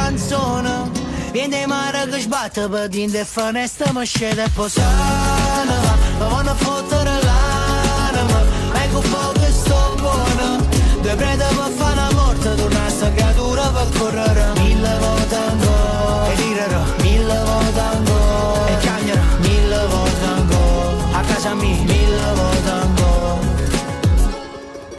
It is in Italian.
canzone. Viene mare che sbatte per dinte e finestre, mi scende posana. Ma vanno a fottere l'anima, ma ecco poco che sto buono. Due prete per fare una morte, torna sta creatura per correre. Mille volte ancora, e dirò mille volte ancora.